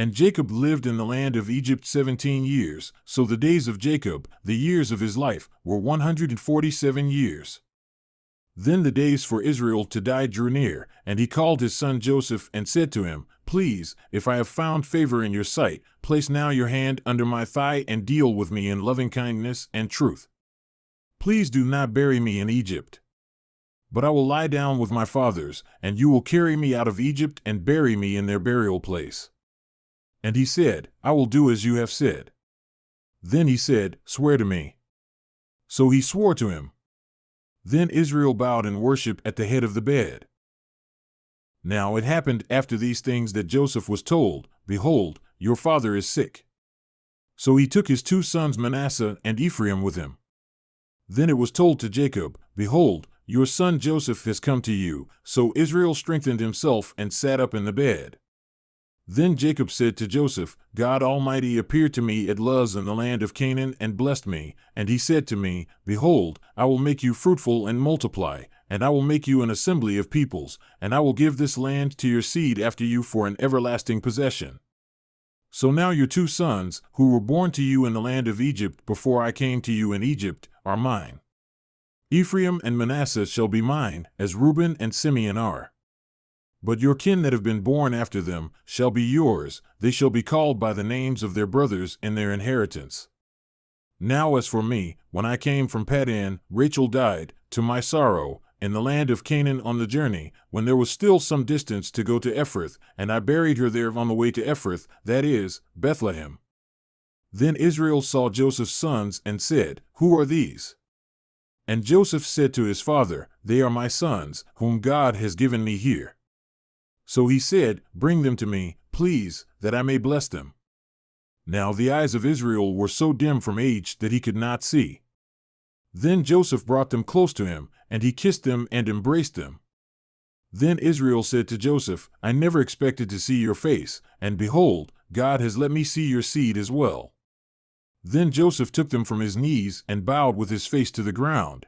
And Jacob lived in the land of Egypt 17 years, so the days of Jacob, the years of his life, were 147 years. Then the days for Israel to die drew near, and he called his son Joseph and said to him, Please, if I have found favor in your sight, place now your hand under my thigh and deal with me in loving kindness and truth. Please do not bury me in Egypt. But I will lie down with my fathers, and you will carry me out of Egypt and bury me in their burial place. And he said, I will do as you have said. Then he said, Swear to me. So he swore to him. Then Israel bowed in worship at the head of the bed. Now it happened after these things that Joseph was told, Behold, your father is sick. So he took his 2 sons Manasseh and Ephraim with him. Then it was told to Jacob, Behold, your son Joseph has come to you. So Israel strengthened himself and sat up in the bed. Then Jacob said to Joseph, God Almighty appeared to me at Luz in the land of Canaan and blessed me, and he said to me, Behold, I will make you fruitful and multiply, and I will make you an assembly of peoples, and I will give this land to your seed after you for an everlasting possession. So now your 2 sons, who were born to you in the land of Egypt before I came to you in Egypt, are mine. Ephraim and Manasseh shall be mine, as Reuben and Simeon are. But your kin that have been born after them shall be yours, they shall be called by the names of their brothers in their inheritance. Now as for me, when I came from Paddan, Rachel died, to my sorrow, in the land of Canaan on the journey, when there was still some distance to go to Ephrath, and I buried her there on the way to Ephrath, that is, Bethlehem. Then Israel saw Joseph's sons and said, Who are these? And Joseph said to his father, They are my sons, whom God has given me here. So he said, Bring them to me, please, that I may bless them. Now the eyes of Israel were so dim from age that he could not see. Then Joseph brought them close to him, and he kissed them and embraced them. Then Israel said to Joseph, I never expected to see your face, and behold, God has let me see your seed as well. Then Joseph took them from his knees and bowed with his face to the ground.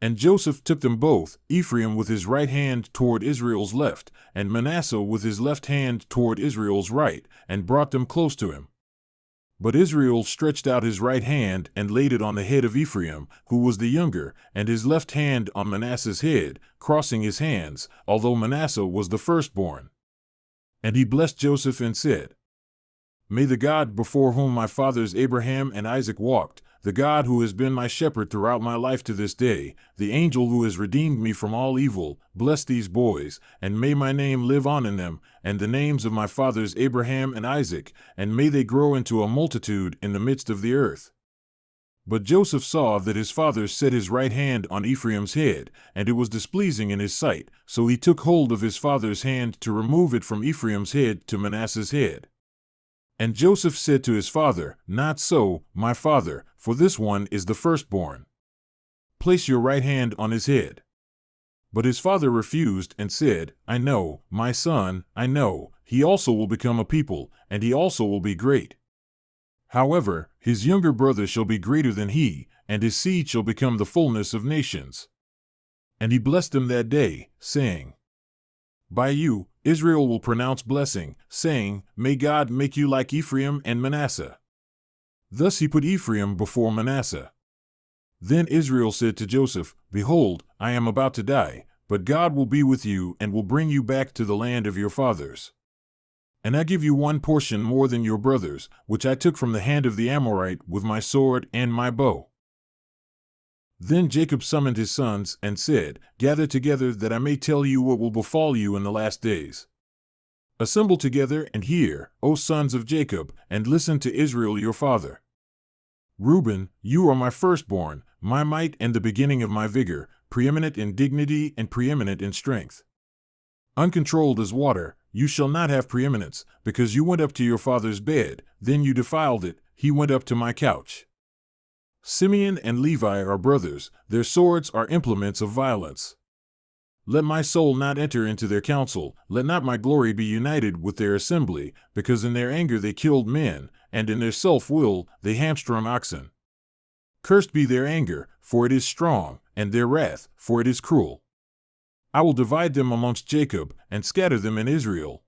And Joseph took them both, Ephraim with his right hand toward Israel's left, and Manasseh with his left hand toward Israel's right, and brought them close to him. But Israel stretched out his right hand and laid it on the head of Ephraim, who was the younger, and his left hand on Manasseh's head, crossing his hands, although Manasseh was the firstborn. And he blessed Joseph and said, May the God before whom my fathers Abraham and Isaac walked, the God who has been my shepherd throughout my life to this day, the angel who has redeemed me from all evil, bless these boys, and may my name live on in them, and the names of my fathers Abraham and Isaac, and may they grow into a multitude in the midst of the earth. But Joseph saw that his father set his right hand on Ephraim's head, and it was displeasing in his sight, so he took hold of his father's hand to remove it from Ephraim's head to Manasseh's head. And Joseph said to his father, Not so, my father, for this one is the firstborn. Place your right hand on his head. But his father refused and said, I know, my son, I know, he also will become a people, and he also will be great. However, his younger brother shall be greater than he, and his seed shall become the fullness of nations. And he blessed them that day, saying, By you, Israel will pronounce blessing, saying, May God make you like Ephraim and Manasseh. Thus he put Ephraim before Manasseh. Then Israel said to Joseph, Behold, I am about to die, but God will be with you and will bring you back to the land of your fathers. And I give you one portion more than your brothers, which I took from the hand of the Amorite with my sword and my bow. Then Jacob summoned his sons and said, Gather together that I may tell you what will befall you in the last days. Assemble together and hear, O sons of Jacob, and listen to Israel your father. Reuben, you are my firstborn, my might and the beginning of my vigor, preeminent in dignity and preeminent in strength. Uncontrolled as water, you shall not have preeminence, because you went up to your father's bed, then you defiled it, he went up to my couch. Simeon and Levi are brothers, their swords are implements of violence. Let my soul not enter into their council, let not my glory be united with their assembly, because in their anger they killed men, and in their self-will they hamstrung oxen. Cursed be their anger, for it is strong, and their wrath, for it is cruel. I will divide them amongst Jacob, and scatter them in Israel.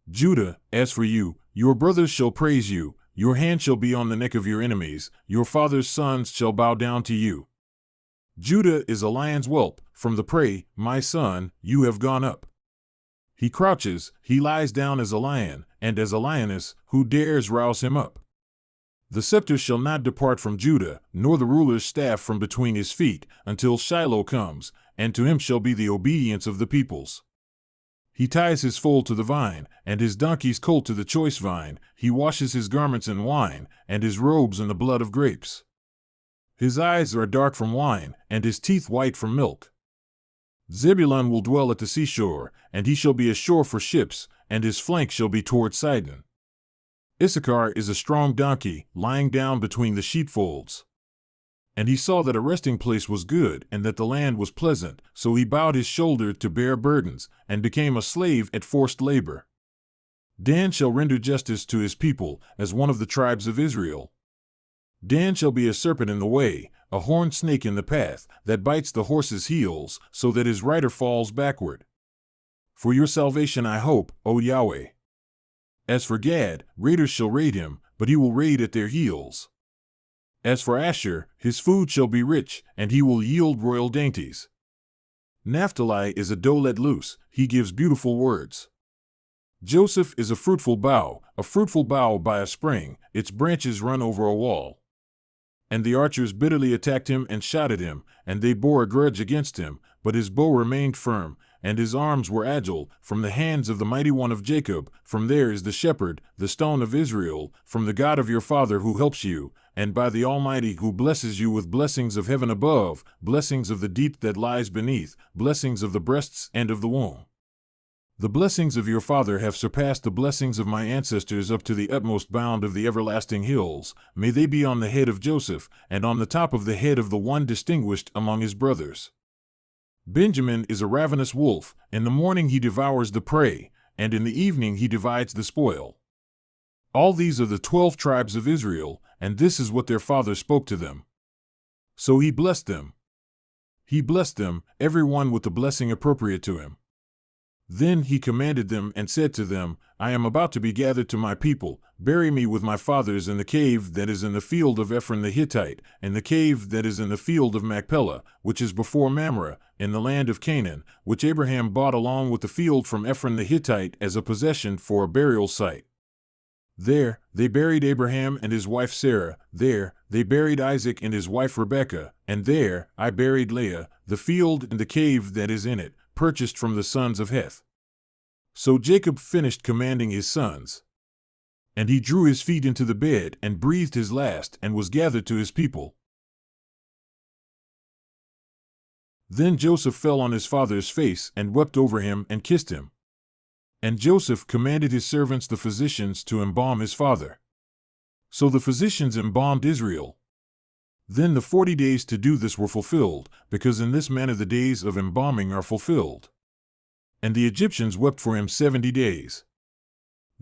Judah, as for you, your brothers shall praise you, your hand shall be on the neck of your enemies, your father's sons shall bow down to you. Judah is a lion's whelp, from the prey, my son, you have gone up. He crouches, he lies down as a lion, and as a lioness, who dares rouse him up? The scepter shall not depart from Judah, nor the ruler's staff from between his feet, until Shiloh comes, and to him shall be the obedience of the peoples. He ties his foal to the vine, and his donkey's colt to the choice vine. He washes his garments in wine, and his robes in the blood of grapes. His eyes are dark from wine, and his teeth white from milk. Zebulun will dwell at the seashore, and he shall be a shore for ships, and his flank shall be toward Sidon. Issachar is a strong donkey, lying down between the sheepfolds. And he saw that a resting place was good, and that the land was pleasant, so he bowed his shoulder to bear burdens, and became a slave at forced labor. Dan shall render justice to his people, as one of the tribes of Israel. Dan shall be a serpent in the way, a horned snake in the path, that bites the horse's heels, so that his rider falls backward. For your salvation I hope, O Yahweh. As for Gad, raiders shall raid him, but he will raid at their heels. As for Asher, his food shall be rich, and he will yield royal dainties. Naphtali is a doe let loose, he gives beautiful words. Joseph is a fruitful bough by a spring, its branches run over a wall. And the archers bitterly attacked him and shot at him, and they bore a grudge against him, but his bow remained firm, and his arms were agile, from the hands of the mighty one of Jacob. From there is the shepherd, the stone of Israel, from the God of your father who helps you, and by the Almighty who blesses you with blessings of heaven above, blessings of the deep that lies beneath, blessings of the breasts and of the womb. The blessings of your father have surpassed the blessings of my ancestors up to the utmost bound of the everlasting hills. May they be on the head of Joseph, and on the top of the head of the one distinguished among his brothers. Benjamin is a ravenous wolf. In the morning he devours the prey, and in the evening he divides the spoil. All these are the 12 tribes of Israel, and this is what their father spoke to them. So he blessed them. He blessed them, every one with the blessing appropriate to him. Then he commanded them and said to them, I am about to be gathered to my people. Bury me with my fathers in the cave that is in the field of Ephron the Hittite, in the cave that is in the field of Machpelah, which is before Mamre, in the land of Canaan, which Abraham bought along with the field from Ephron the Hittite as a possession for a burial site. There they buried Abraham and his wife Sarah, there they buried Isaac and his wife Rebekah, and there I buried Leah, the field and the cave that is in it, purchased from the sons of Heth. So Jacob finished commanding his sons. And he drew his feet into the bed and breathed his last and was gathered to his people. Then Joseph fell on his father's face and wept over him and kissed him. And Joseph commanded his servants the physicians to embalm his father. So the physicians embalmed Israel. Then the 40 days to do this were fulfilled, because in this manner the days of embalming are fulfilled. And the Egyptians wept for him 70 days.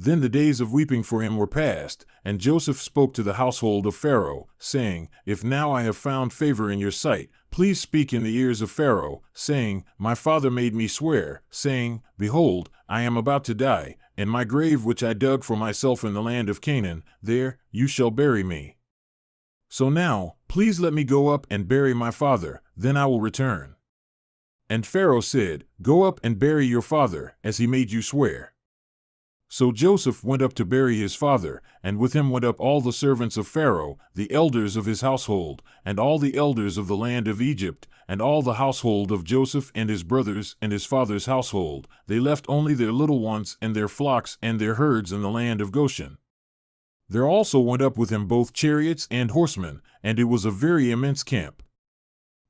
Then the days of weeping for him were past, and Joseph spoke to the household of Pharaoh, saying, If now I have found favor in your sight, please speak in the ears of Pharaoh, saying, My father made me swear, saying, Behold, I am about to die, and my grave which I dug for myself in the land of Canaan, there you shall bury me. So now, please let me go up and bury my father, then I will return. And Pharaoh said, Go up and bury your father, as he made you swear. So Joseph went up to bury his father, and with him went up all the servants of Pharaoh, the elders of his household, and all the elders of the land of Egypt, and all the household of Joseph and his brothers and his father's household. They left only their little ones and their flocks and their herds in the land of Goshen. There also went up with him both chariots and horsemen, and it was a very immense camp.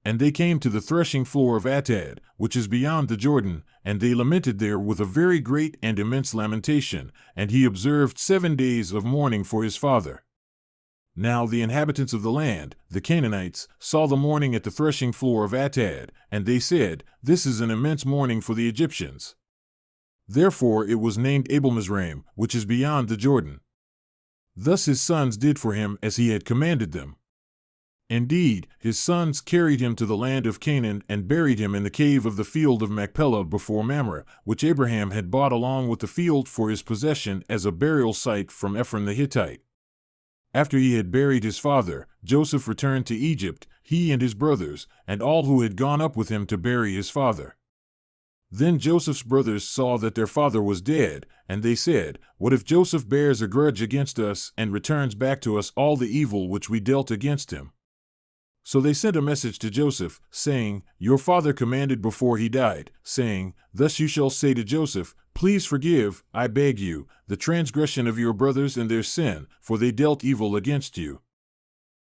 And they came to the threshing floor of Atad, which is beyond the Jordan, and they lamented there with a very great and immense lamentation, and he observed 7 days of mourning for his father. Now the inhabitants of the land, the Canaanites, saw the mourning at the threshing floor of Atad, and they said, This is an immense mourning for the Egyptians. Therefore it was named Abel-Mizraim, which is beyond the Jordan. Thus his sons did for him as he had commanded them. Indeed, his sons carried him to the land of Canaan and buried him in the cave of the field of Machpelah before Mamre, which Abraham had bought along with the field for his possession as a burial site from Ephron the Hittite. After he had buried his father, Joseph returned to Egypt, he and his brothers, and all who had gone up with him to bury his father. Then Joseph's brothers saw that their father was dead, and they said, "What if Joseph bears a grudge against us and returns back to us all the evil which we dealt against him?" So they sent a message to Joseph, saying, "Your father commanded before he died, saying, 'Thus you shall say to Joseph, Please forgive, I beg you, the transgression of your brothers and their sin, for they dealt evil against you.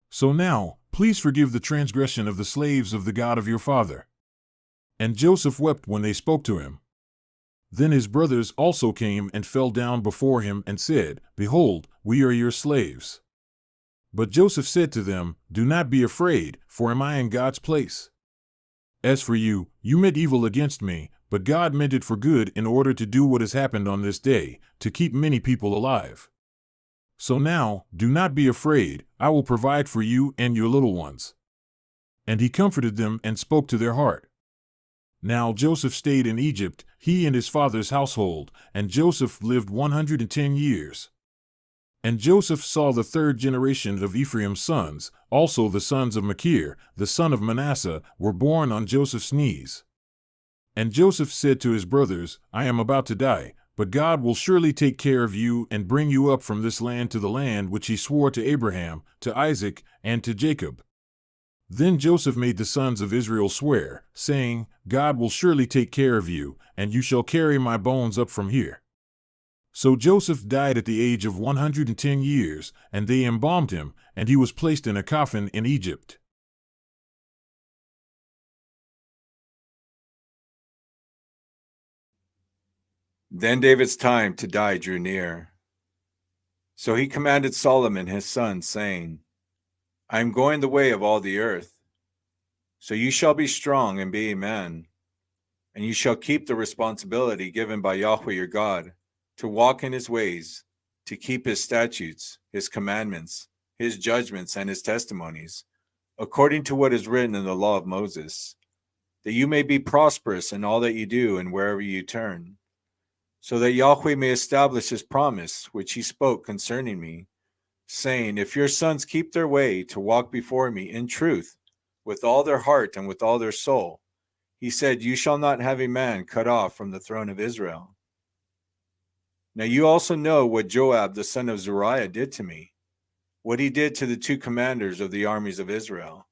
So now, please forgive the transgression of the slaves of the God of your father.' And Joseph wept when they spoke to him. Then his brothers also came and fell down before him and said, 'Behold, we are your slaves.' But Joseph said to them, 'Do not be afraid, for am I in God's place? As for you, you meant evil against me, but God meant it for good in order to do what has happened on this day, to keep many people alive. So now, do not be afraid, I will provide for you and your little ones.' And he comforted them and spoke to their heart. Now Joseph stayed in Egypt, he and his father's household, and Joseph lived 110 years. And Joseph saw the third generation of Ephraim's sons, also the sons of Machir, the son of Manasseh, were born on Joseph's knees. And Joseph said to his brothers, 'I am about to die, but God will surely take care of you and bring you up from this land to the land which he swore to Abraham, to Isaac, and to Jacob.' Then Joseph made the sons of Israel swear, saying, 'God will surely take care of you, and you shall carry my bones up from here.' So Joseph died at the age of 110 years, and they embalmed him, and he was placed in a coffin in Egypt. Then David's time to die drew near. So he commanded Solomon his son, saying, 'I am going the way of all the earth. So you shall be strong and be a man, and you shall keep the responsibility given by Yahweh your God, to walk in his ways, to keep his statutes, his commandments, his judgments, and his testimonies, according to what is written in the law of Moses, that you may be prosperous in all that you do and wherever you turn, so that Yahweh may establish his promise, which he spoke concerning me, saying, if your sons keep their way to walk before me in truth, with all their heart and with all their soul, he said, you shall not have a man cut off from the throne of Israel. Now you also know what Joab the son of Zeruiah did to me, what he did to the two commanders of the armies of Israel,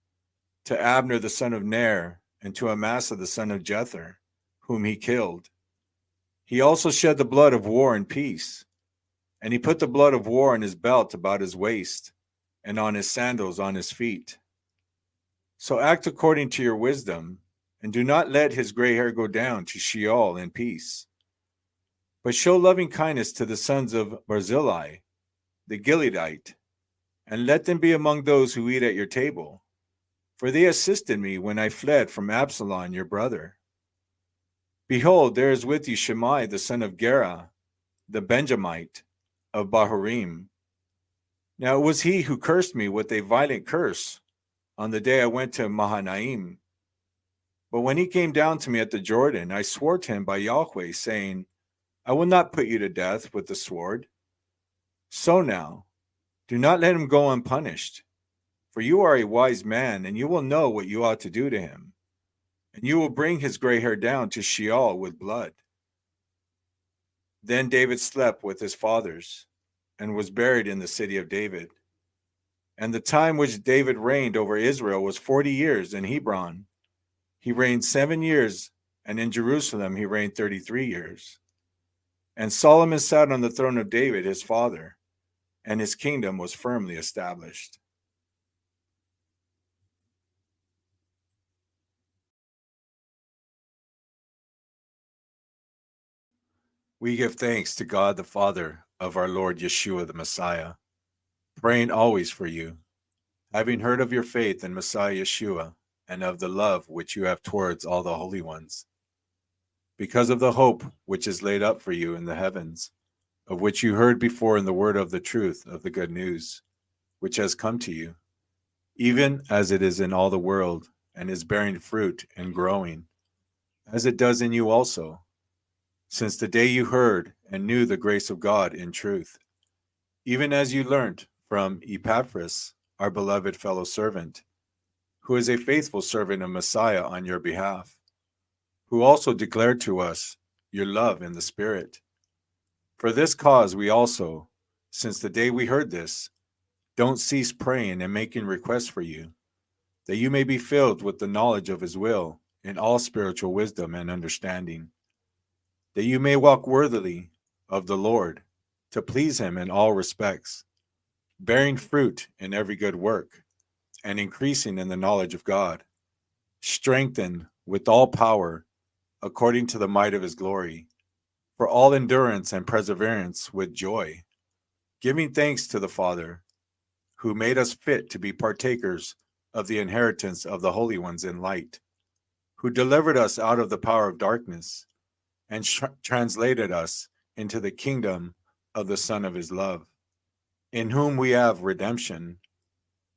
to Abner the son of Ner, and to Amasa the son of Jether, whom he killed. He also shed the blood of war and peace, and he put the blood of war on his belt about his waist, and on his sandals on his feet. So act according to your wisdom, and do not let his gray hair go down to Sheol in peace. But show loving kindness to the sons of Barzillai, the Gileadite, and let them be among those who eat at your table, for they assisted me when I fled from Absalom your brother. Behold, there is with you Shimei the son of Gera, the Benjamite, of Bahurim. Now it was he who cursed me with a violent curse on the day I went to Mahanaim. But when he came down to me at the Jordan, I swore to him by Yahweh, saying, I will not put you to death with the sword. So now, do not let him go unpunished, for you are a wise man, and you will know what you ought to do to him, and you will bring his gray hair down to Sheol with blood. Then David slept with his fathers, and was buried in the city of David. And the time which David reigned over Israel was 40 years in Hebron. He reigned 7 years, and in Jerusalem he reigned 33 years. And Solomon sat on the throne of David his father, and his kingdom was firmly established. We give thanks to God the Father of our Lord Yeshua the Messiah, praying always for you, having heard of your faith in Messiah Yeshua, and of the love which you have towards all the holy ones, because of the hope which is laid up for you in the heavens, of which you heard before in the word of the truth of the good news, which has come to you, even as it is in all the world, and is bearing fruit and growing, as it does in you also, since the day you heard and knew the grace of God in truth, even as you learnt from Epaphras, our beloved fellow servant, who is a faithful servant of Messiah on your behalf, who also declared to us your love in the Spirit. For this cause we also, since the day we heard this, don't cease praying and making requests for you, that you may be filled with the knowledge of his will in all spiritual wisdom and understanding, that you may walk worthily of the Lord, to please him in all respects, bearing fruit in every good work, and increasing in the knowledge of God, strengthened with all power according to the might of his glory, for all endurance and perseverance with joy, giving thanks to the Father, who made us fit to be partakers of the inheritance of the holy ones in light, who delivered us out of the power of darkness and translated us into the kingdom of the Son of his love, in whom we have redemption,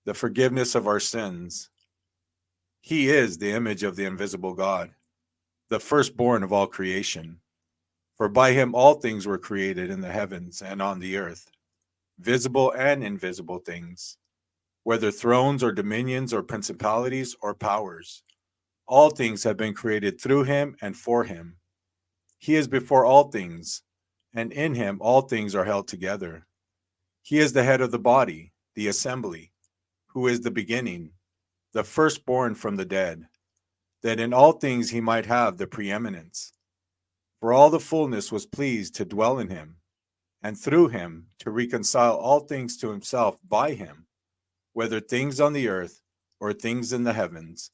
the forgiveness of our sins. He is the image of the invisible God, the firstborn of all creation. For by him all things were created in the heavens and on the earth, visible and invisible things, whether thrones or dominions or principalities or powers. All things have been created through him and for him. He is before all things, and in him all things are held together. He is the head of the body, the assembly, who is the beginning, the firstborn from the dead, that in all things he might have the preeminence. For all the fullness was pleased to dwell in him, and through him to reconcile all things to himself by him, whether things on the earth or things in the heavens,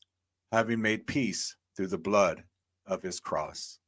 having made peace through the blood of his cross.